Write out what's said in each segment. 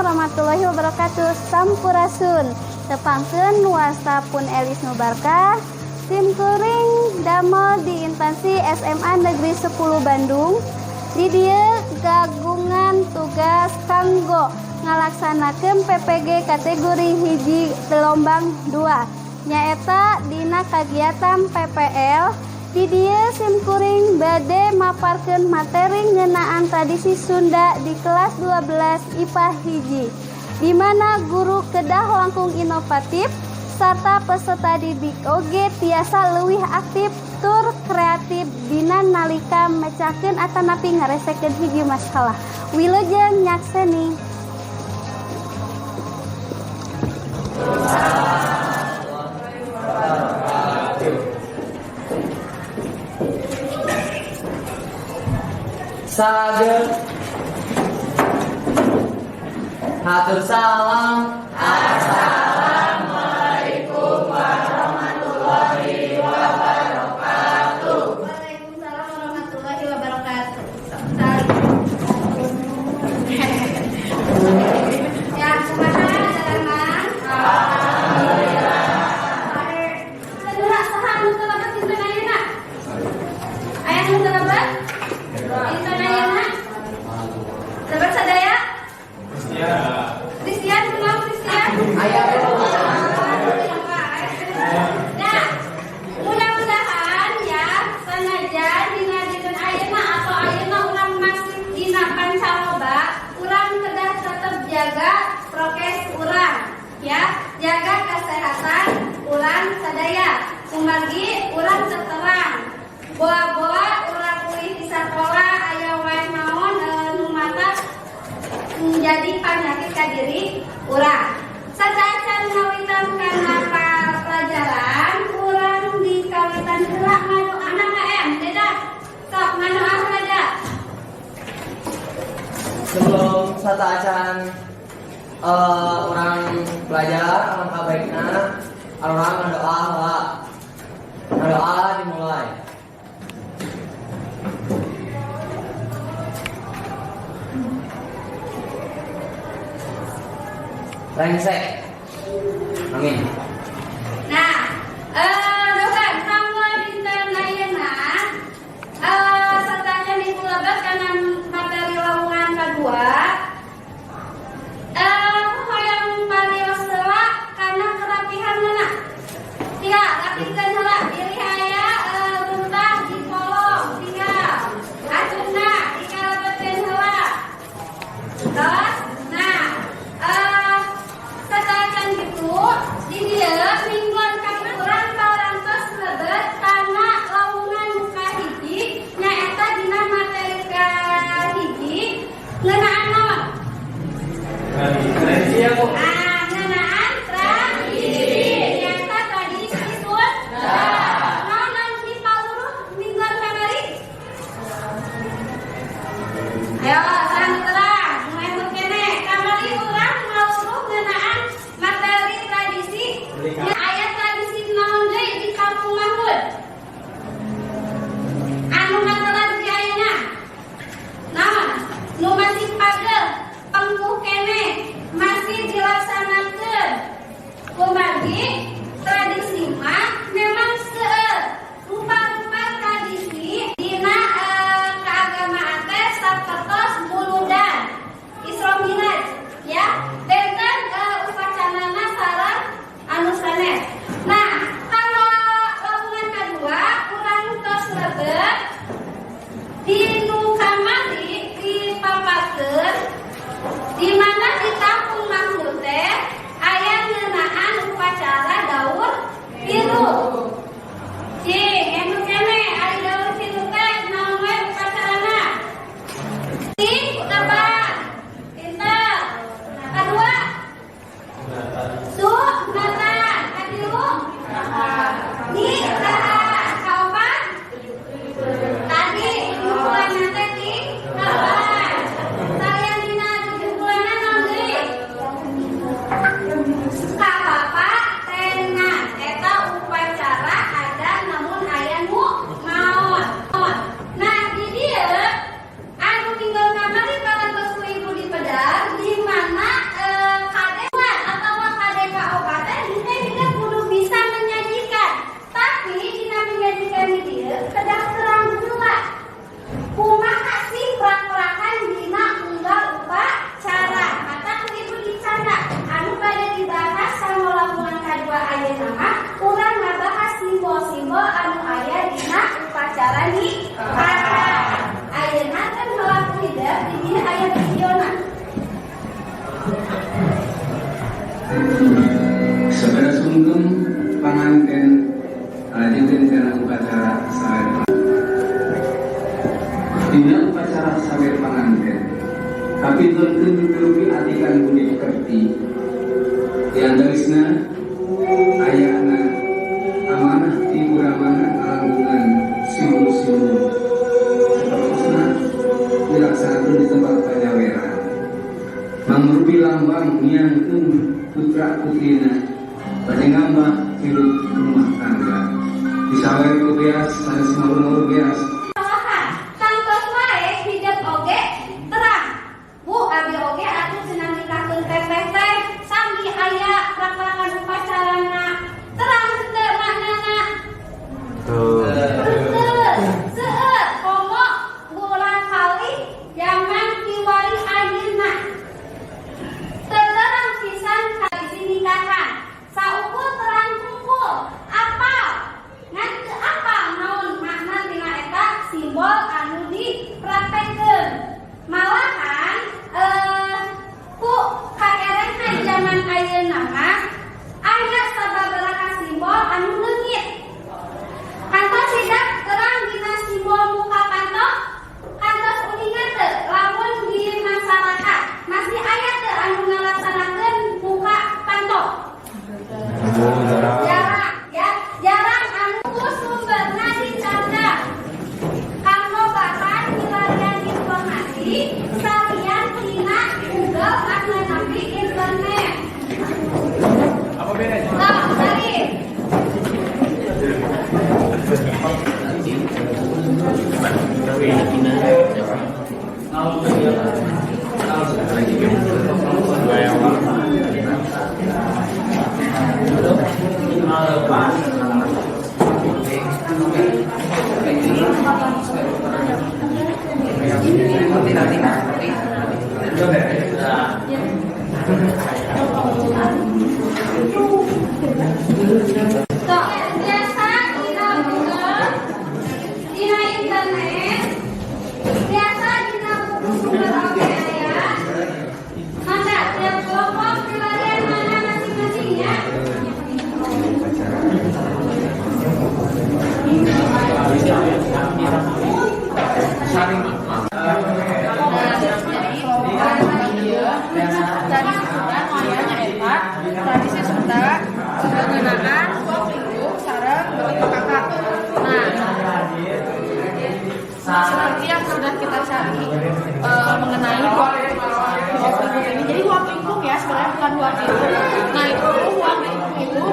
warahmatullahi wabarakatuh. Sampurasun. Tepangkeun nuasa pun Elis Nubarkah. Tim kuring damel di instansi SMA Negeri 10 Bandung. Di dieu gagungan tugas kanggo ngalaksanakeun PPG kategori hiji gelombang 2. Nyaeta dina kagiatan PPL. Di dieu simkuring bade maparkeun materi ngeunaan tradisi Sunda di kelas 12 IPA hiji, di mana guru kedah langkung inovatif serta peserta didik oge tiasa leuwih aktif tur kreatif dina nalika mecahkeun atanapi ngaresekeun hiji masalah. Wilujeng nyakseni. Saged hatur salam. Assalamualaikum warahmatullahi wabarakatuh. Waalaikumsalam warahmatullahi wabarakatuh. Ya, kumaha dalangan? Alhamdulillah. Saudara saha anu telabat dinten ayeuna? Aya anu telabat? Dinten ayeuna? Telabat sadaya? Kristian, kenal Kristian? Aya Nah, mudah-mudahan ya sanajan dina dinten ayeuna atau ayeuna urang masih dina pancaloba, urang kedah tetep jaga prokes urang, ya, jaga kesehatan urang sadaya. Kumargi urang seterang, boa-boa urang kuih di sakola aya wae naon nu matak menjadi penyakit ka diri urang. Sacacan ngawitan kana pelajaran urang dikawitan heula nganu anak em dedak. Sok nganu saja. sebelum sataacan orang belajar alangkah baikna orang ngadoa heula. Ngadoa dimulai. Rengsek. Amin. Nah, dosen samuel dinten ayeuna sacacan dipulebet kana materi lowongan kadua. Hoyong parios heula kana kerapihanna. Tiga, rapihkeun heula diri aya runtah di kolong, tiga. Acungna dikalebetkeun heula. Terus, nah, sacacan gitu di dieu mingguan kakurang parantos lebet kana lowongan muka hiji nyaeta dina materi ka hiji ngeunaan naon? Tradisi ya, Bu. Ngeunaan tradisi nyaeta tradisi Sunda. Naon anu dipaluruh mingguan kamari? Ayo, sareng terang, mulai kene kamari urang ngaluruh ngeunaan materi tradisi. Ya, aya tradisi naon deui di kampung Mahmud? Anu matelan di ayeuna. Naon? Nu masih pagel, pengkuh kene masih dilaksanakan simbol anu aya dina upacara nikahan. Ayeuna kan heula hideung di dieu aya videona. Saudara sungkem panganten lanjutkeun kana upacara sawer. Dina upacara sawer panganten tapi tertentu atikan budi pekerti yang garisna ayana amanah ibu ramana alanggungan simbol-simbol seterusnya dilaksanakan di tempat panyaweran mangrupi lambang nyangkeun putra putrina bade ngambah hidup rumah tangga disawer ku beas sanes ngawur beas. Tangtos wae hideung oge terang. Bu abi oge atuh cenah nikahkeun teh sambil aya rak-rakan upacarana terang teu maknana. Seueur komo bulan kali zaman kiwari ayeuna. Teu terang pisan kalisi nikahan. Saukur terang kumpul apal. Ngan teu apal naon makna tina eta simbol anu dipraktekkeun. Malahan ku kaerengan zaman ayeuna mah aya sababaraha simbol anu leungit. Kantos sidak terang dina simbol muka pantok, kantos uningan teu lamun di masyarakat masih aya teu anu ngalaksanakeun muka pantok. Jarang anu ku sumberna dicatat. Kanggo bahan hilarian informasi salian tina Google anu nabi internet. Apa bedanya? Nah, tadi biasa dina Google, dina internet, biasa dina buku sumber oge aya. Manda tiap kelompok hilarian mana masing-masingnya. Tradisi Sunda ngeunaan uang minggu sareng begitu kakak. Nah, seperti yang sudah kita cari mengenai uang minggu ini. Jadi uang minggu ya sebenarnya bukan uang minggu. Nah itu uang minggu itu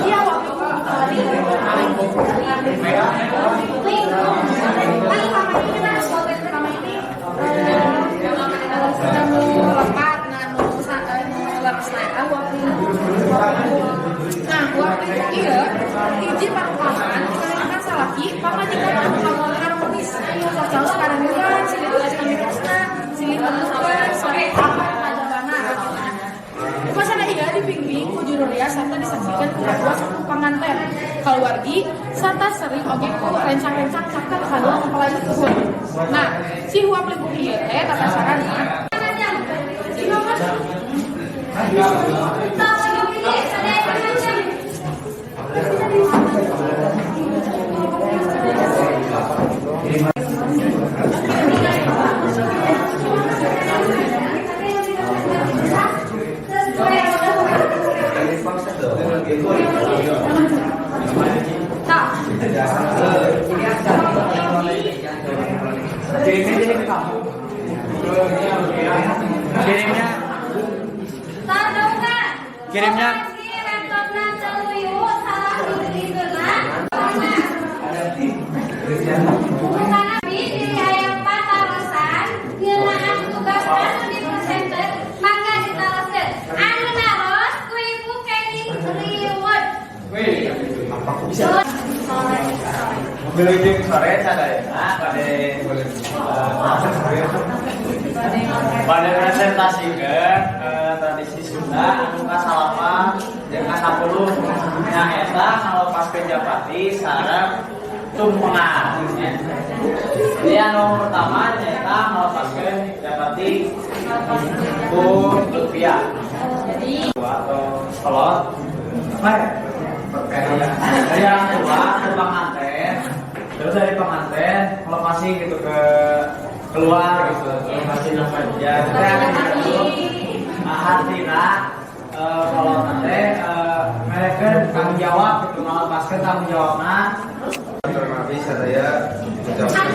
dia uang minggu hari Nah, waktu itu iya, hiji parupahan dikalikan salaki, pamajikan anu kamu harmonis. Sosial sekarang juga silih tuliskan di kasna, silih tuliskan sore apa pajabana. Pasana iya dibimbing ku juru rias serta disaksikan ku kedua suku panganten, keluargi serta sering oge ku rencang-rencang caket kadua mempelai tuhun. Nah, si huap lingkung ieu teh tata carana. Kirimnya Menuju sore sadaya pada presentasikan tradisi Sunda anu kasalapan jeung 10 nya eta kalau pas Pejapati tumpengan. Jadi anu pertama nyata melepaskan dapati rupiah. Atau kolot. Dari yang kedua ke pengantin. Terus dari pengantin melepasi gitu ke keluar gitu, melepasi nama dia. Artinya kalau nanti mereka tanggung jawab gitu, melepaskan tanggung jawabnya. Terima kasih saya ucapkan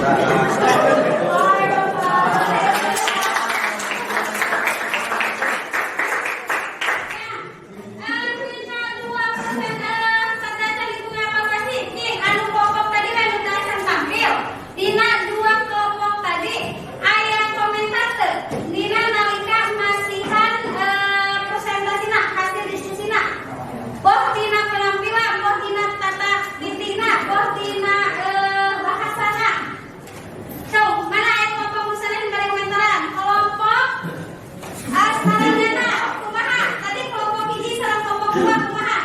Dina dua kelompok tadi ayah komentar teh. Dina nalika masihan presentasinya hasil diskusinya. Boh dina penampilan, boh dina tata bintina, boh dina bahasana. So, mana ayat kelompok misalnya yang dari komentaran? Kelompok saranana kumaha? Tadi kelompok hiji sareng kelompok dua kumaha?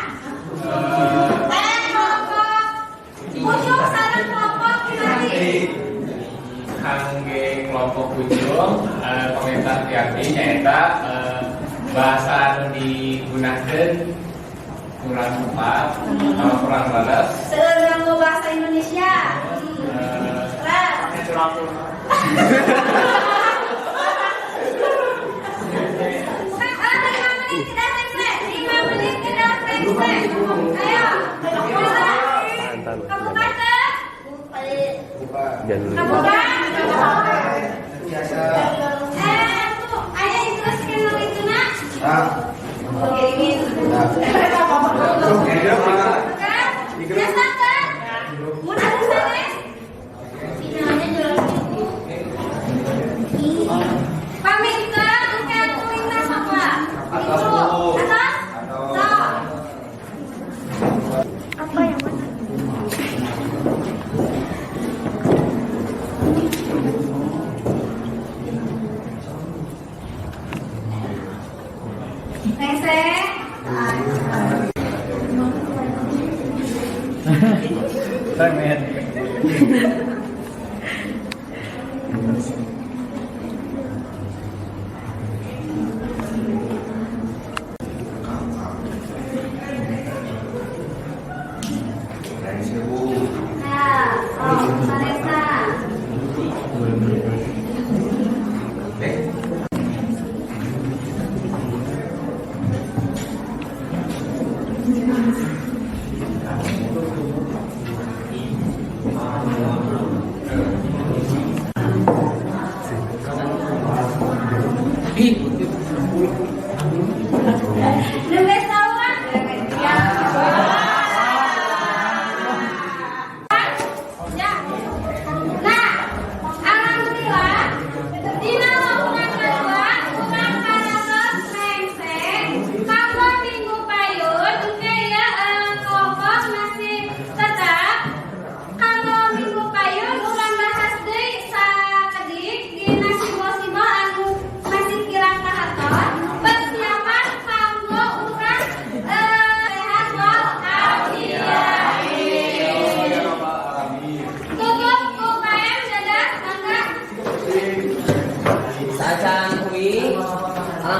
Kelompok ujung sareng kelompok tadi. Kangge kelompok ujung komentar tiarti nyata bahasa anu digunakan kurang tepat atau kurang balas. Seueur bahasa Indonesia. Keras. Curang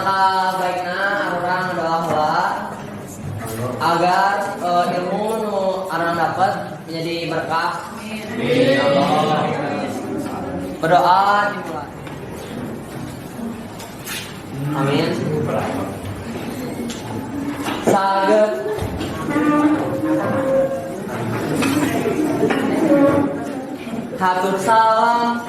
alangkah baiknya orang doa agar ilmu nu orang dapat menjadi berkah. Berdoa dimulai. Amin. Saged hatur salam.